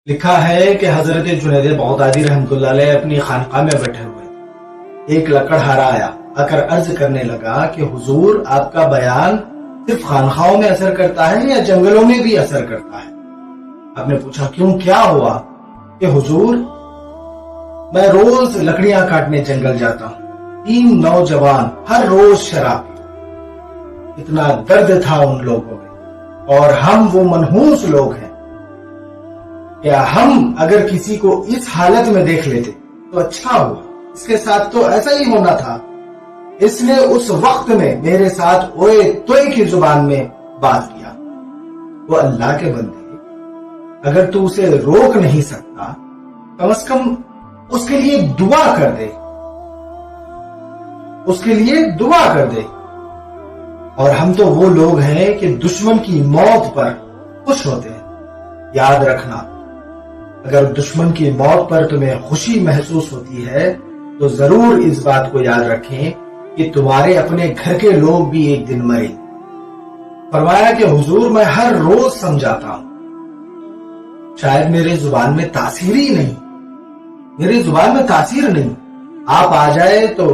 لکھا ہے کہ حضرت جنید بغدادی رحمتہ اللہ علیہ اپنی خانقاہ میں بیٹھے ہوئے تھے۔ ایک لکڑہارا آیا، آ کر عرض کرنے لگا کہ حضور آپ کا بیان صرف خانقاہوں میں اثر کرتا ہے یا جنگلوں میں بھی اثر کرتا ہے؟ آپ نے پوچھا کیوں، کیا ہوا؟ کہ حضور میں روز لکڑیاں کاٹنے جنگل جاتا ہوں، 3 نوجوان ہر روز شراب پیتے۔ اتنا درد تھا ان لوگوں میں، اور ہم وہ منحوس لوگ ہیں، کیا ہم اگر کسی کو اس حالت میں دیکھ لیتے تو اچھا ہوا، اس کے ساتھ تو ایسا ہی ہونا تھا۔ اس نے اس وقت میں میرے ساتھ اوئے توئے کی زبان میں بات کیا۔ وہ اللہ کے بندے، اگر تو اسے روک نہیں سکتا کم از کم اس کے لیے دعا کر دے، اس کے لیے دعا کر دے۔ اور ہم تو وہ لوگ ہیں کہ دشمن کی موت پر خوش ہوتے ہیں۔ یاد رکھنا، اگر دشمن کی موت پر تمہیں خوشی محسوس ہوتی ہے تو ضرور اس بات کو یاد رکھیں کہ تمہارے اپنے گھر کے لوگ بھی ایک دن مریں۔ فرمایا کہ حضور میں ہر روز سمجھاتا ہوں، شاید میرے زبان میں تاثیر ہی نہیں، میری زبان میں تاثیر نہیں، آپ آ جائے تو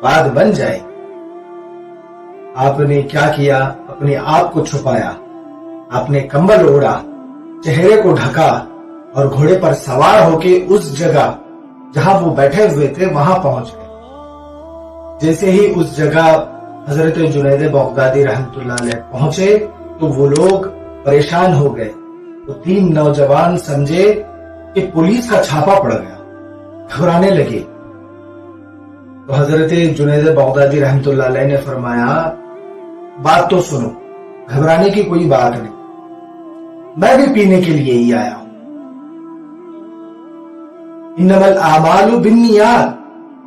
بات بن جائے۔ آپ نے کیا کیا؟ اپنے آپ کو چھپایا، آپ نے کمبل اوڑا، چہرے کو ڈھکا اور گھوڑے پر سوار ہو کے اس جگہ جہاں وہ بیٹھے ہوئے تھے وہاں پہنچ گئے۔ جیسے ہی اس جگہ حضرت جنید بغدادی رحمتہ اللہ علیہ پہنچے تو وہ لوگ پریشان ہو گئے۔ وہ 3 نوجوان سمجھے کہ پولیس کا چھاپا پڑ گیا، گھبرانے لگے۔ تو حضرت جنید بغدادی رحمتہ اللہ علیہ نے فرمایا بات تو سنو، گھبرانے کی کوئی بات نہیں، میں بھی پینے کے لیے ہی آیا ہوں۔ انما الاعمال بالنیات،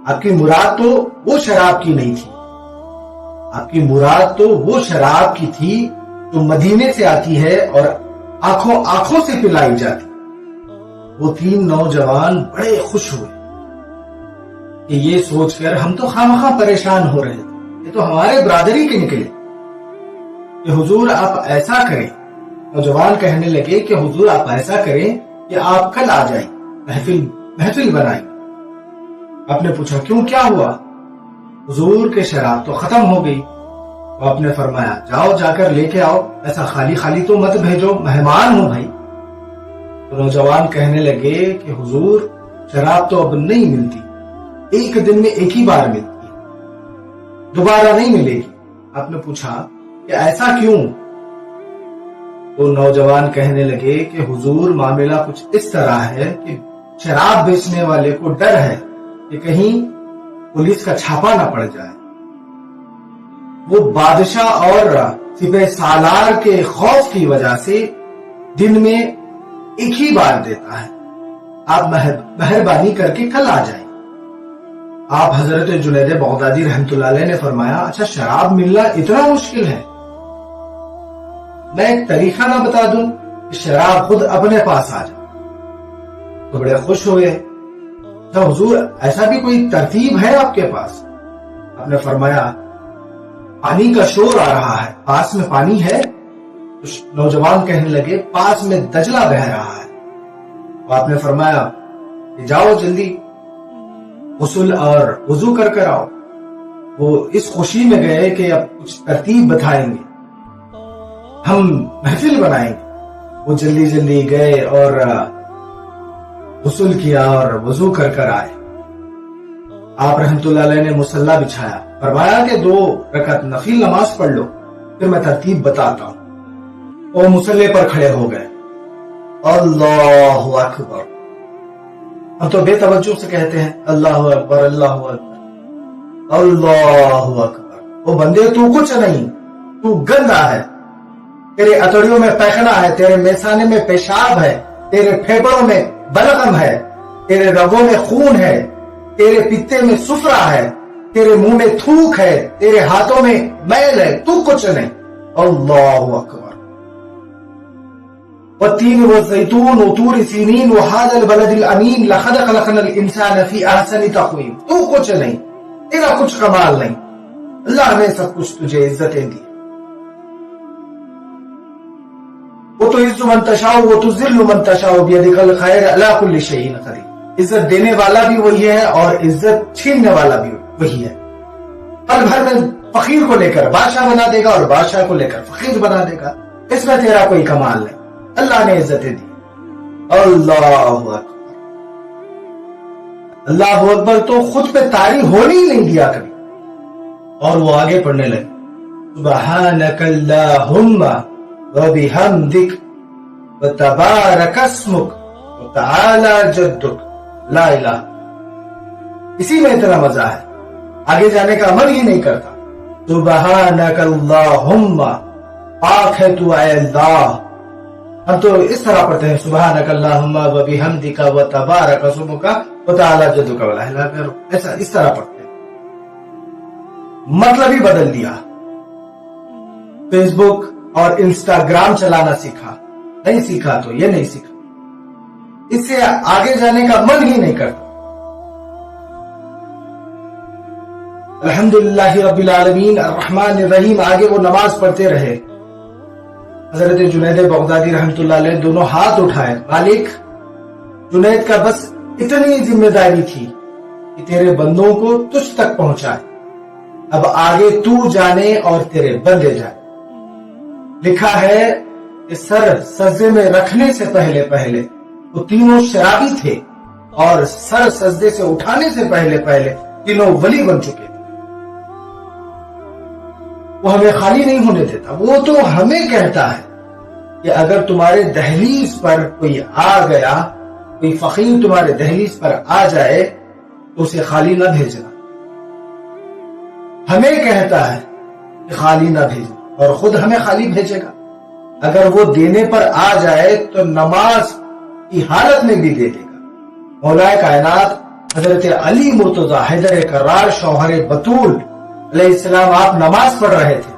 آپ کی مراد تو وہ شراب کی نہیں تھی، آپ کی مراد تو وہ شراب کی تھی جو مدینے سے آتی ہے اور آنکھوں سے پلائی جاتی۔ وہ 3 نوجوان بڑے خوش ہوئے کہ یہ سوچ کر ہم تو خامخواہ پریشان ہو رہے تھے، یہ تو ہمارے برادری کے نکلے، کہ حضور آپ ایسا کریں۔ نوجوان کہنے لگے کہ حضور آپ ایسا کریں کہ آپ کل آ جائیں، محفل بنائیں۔ آپ نے پوچھا کیوں، کیا ہوا؟ حضور کے شراب تو ختم ہو گئی۔ تو آپ نے فرمایا جاؤ، جا کر لے کے آؤ، ایسا خالی خالی تو مت بھیجو، مہمان ہوں بھائی۔ تو نوجوان کہنے لگے کہ حضور شراب تو اب نہیں ملتی، ایک دن میں ایک ہی بار ملتی ہے، دوبارہ نہیں ملے گی۔ آپ نے پوچھا کہ ایسا کیوں؟ تو نوجوان کہنے لگے کہ حضور معاملہ کچھ اس طرح ہے کہ شراب بیچنے والے کو ڈر ہے کہ کہیں پولیس کا چھاپا نہ پڑ جائے، وہ بادشاہ اور سپہ سالار کے خوف کی وجہ سے دن میں ایک ہی بار دیتا ہے، آپ مہربانی کر کے کل آ جائیں۔ آپ حضرت جنید بغدادی رحمتہ اللہ علیہ نے فرمایا اچھا شراب ملنا اتنا مشکل ہے، میں ایک طریقہ نہ بتا دوں کہ شراب خود اپنے پاس آ جائے؟ تو بڑے خوش ہوئے۔ اچھا حضور ایسا بھی کوئی ترتیب ہے آپ کے پاس؟ آپ نے فرمایا پانی کا شور آ رہا ہے، پاس میں پانی ہے؟ نوجوان کہنے لگے پاس میں دجلہ بہ رہا ہے۔ آپ نے فرمایا کہ جاؤ جلدی غسل اور وضو کر آؤ۔ وہ اس خوشی میں گئے کہ اب کچھ ترتیب بتائیں گے، ہم محفل بنائیں گے۔ وہ جلدی گئے اور غسل کیا اور وضو کر آئے۔ آپ رحمتہ اللہ علیہ نے مصلی بچھایا، فرمایا کہ 2 رکعت نفل نماز پڑھ لو، پھر میں ترتیب بتاتا ہوں۔ وہ مصلی پر کھڑے ہو گئے، اللہ اکبر، ہم تو بے توجہ سے کہتے ہیں اللہ اکبر اللہ اکبر اللہ اکبر۔ وہ بندے تو کچھ نہیں، تو گندا ہے، تیرے اتڑیوں میں پیخنا ہے، تیرے میسانے میں پیشاب ہے، تیرے پھیپڑوں میں بلغم ہے، تیرے رگوں میں خون ہے، تیرے پتے میں سفرا ہے، تیرے منہ میں تھوک ہے، تیرے ہاتھوں میں میل ہے، تو کچھ نہیں۔ اللہ اکبر۔ والتین والزیتون وطور سینین وهذا البلد الامین لقد خلقنا الانسان فی احسن تقویم۔ تو کچھ نہیں، تیرا کچھ کمال نہیں، اللہ نے سب کچھ تجھے عزتیں دی۔ وہ تو عز من تشاء وہ تو ذل من تشاء بیدک الخیر علی کل شیء قدیر. عزت دینے والا بھی وہی ہے اور عزت چھیننے والا بھی وہی ہے. پل بھر میں فقیر کو لے کر بادشاہ بنا دے گا اور بادشاہ کو لے کر فقیر بنا دے گا. اس میں تیرا کوئی کمال نہیں. اللہ نے عزتیں دی. اللہ اکبر. اللہ اکبر تو خود پہ طاری ہونے ہی نہیں دیا کبھی. اور وہ آگے پڑھنے لگے سبحانک اللہم وبحمدک وتبارک اسمک وتعالی جدک لا الہ. اسی میں اتنا مزہ ہے, آگے جانے کا عمل ہی نہیں کرتا. سبحانک اللہم, پاک ہے تو اے اللہ. ہم تو اس طرح پڑھتے ہیں سبحانک اللہم وبحمدک وتبارک اسمک وتعالی جدک لا الہ, ایسا اس طرح پڑھتے ہیں. مطلب ہی بدل دیا. فیس بک اور انسٹاگرام چلانا سیکھا, نہیں سیکھا تو یہ نہیں سیکھا. اس سے آگے جانے کا من ہی نہیں کرتا. الحمدللہ رب العالمین الرحمن الرحیم. آگے وہ نماز پڑھتے رہے. حضرت جنید بغدادی رحمت اللہ علیہ دونوں ہاتھ اٹھائے. مالک, جنید کا بس اتنی ذمہ داری تھی کہ تیرے بندوں کو تجھ تک پہنچائے. اب آگے تو جانے اور تیرے بندے جائے. لکھا ہے کہ سر سجدے میں رکھنے سے پہلے وہ تینوں شرابی تھے اور سر سجدے سے اٹھانے سے پہلے تینوں ولی بن چکے تھے. وہ ہمیں خالی نہیں ہونے دیتا. وہ تو ہمیں کہتا ہے کہ اگر تمہارے دہلیز پر کوئی آ گیا, کوئی فقیر تمہارے دہلیز پر آ جائے تو اسے خالی نہ بھیجنا. ہمیں کہتا ہے کہ خالی نہ بھیجنا اور خود ہمیں خالی بھیجے گا. اگر وہ دینے پر آ جائے تو نماز کی حالت میں بھی دے دے گا. مولا کائنات حضرت علی مرتضی حیدر کرار شوہر بطول علیہ السلام, آپ نماز پڑھ رہے تھے.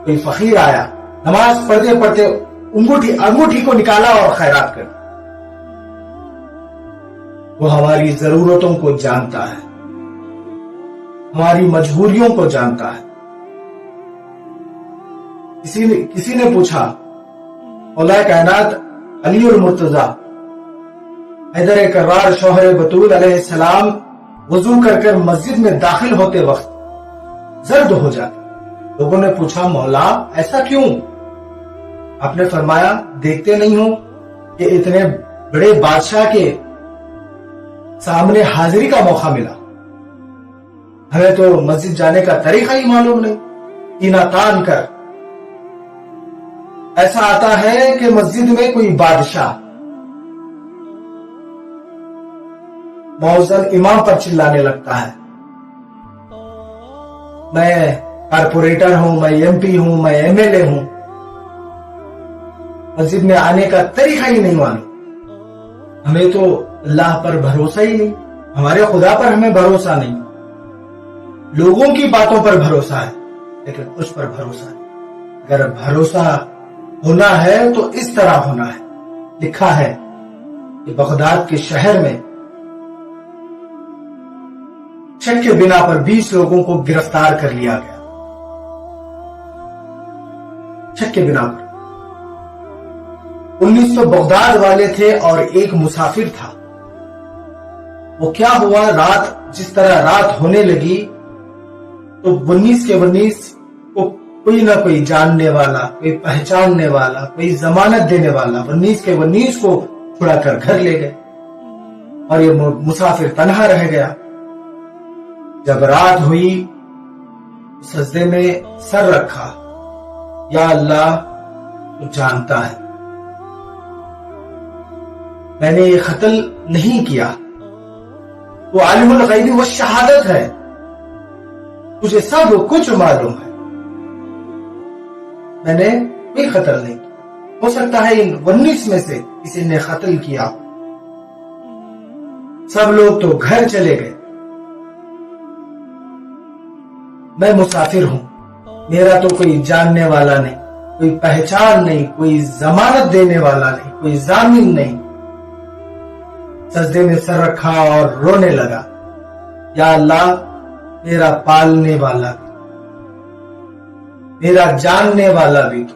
کوئی فقیر آیا, نماز پڑھتے پڑھتے انگوٹھی کو نکالا اور خیرات کر. وہ ہماری ضرورتوں کو جانتا ہے, ہماری مجبوریوں کو جانتا ہے. کسی نے پوچھا مولا کائنات علی المرتضی حیدر کرار شوہر بطول علیہ السلام وضو کر مسجد میں داخل ہوتے وقت زرد ہو جاتے. لوگوں نے پوچھا مولا ایسا کیوں؟ آپ نے فرمایا دیکھتے نہیں ہو کہ اتنے بڑے بادشاہ کے سامنے حاضری کا موقع ملا, ہمیں تو مسجد جانے کا طریقہ ہی معلوم نہیں. سینہ تان کر ایسا آتا ہے کہ مسجد میں کوئی بادشاہ مؤذن امام پر چلانے لگتا ہے, میں کارپوریٹر ہوں, میں ایم پی ہوں, میں ایم ایل اے ہوں. مسجد میں آنے کا طریقہ ہی نہیں معلوم. ہمیں تو اللہ پر بھروسہ ہی نہیں, ہمارے خدا پر ہمیں بھروسہ نہیں. لوگوں کی باتوں پر بھروسہ ہے لیکن اس پر بھروسہ نہیں. اگر بھروسہ ہونا ہے تو اس طرح ہونا ہے. لکھا ہے کہ بغداد کے شہر میں شک کے بنا پر 20 لوگوں کو گرفتار کر لیا گیا. شک کے بنا پر 19 تو بغداد والے تھے اور ایک مسافر تھا. وہ کیا ہوا, رات جس طرح رات ہونے لگی تو 19 کے 19 کو کوئی نہ کوئی جاننے والا, کوئی پہچاننے والا, کوئی ضمانت دینے والا 19 کے 19 کو چھڑا کر گھر لے گئے اور یہ مسافر تنہا رہ گیا. جب رات ہوئی سجدے میں سر رکھا, یا اللہ تو جانتا ہے میں نے یہ قتل نہیں کیا, تو عالم الغیب و شہادت ہے, تجھے سب کچھ معلوم ہے, میں نے کوئی قتل نہیں کیا. ہو سکتا ہے ان 19 میں سے کسی نے قتل کیا. سب لوگ تو گھر چلے گئے, میں مسافر ہوں, میرا تو کوئی جاننے والا نہیں, کوئی پہچان نہیں, کوئی ضمانت دینے والا نہیں, کوئی ضامن نہیں. سجدے میں سر رکھا اور رونے لگا, یا اللہ میرا پالنے والا بھی, میرا جاننے والا بھی تو,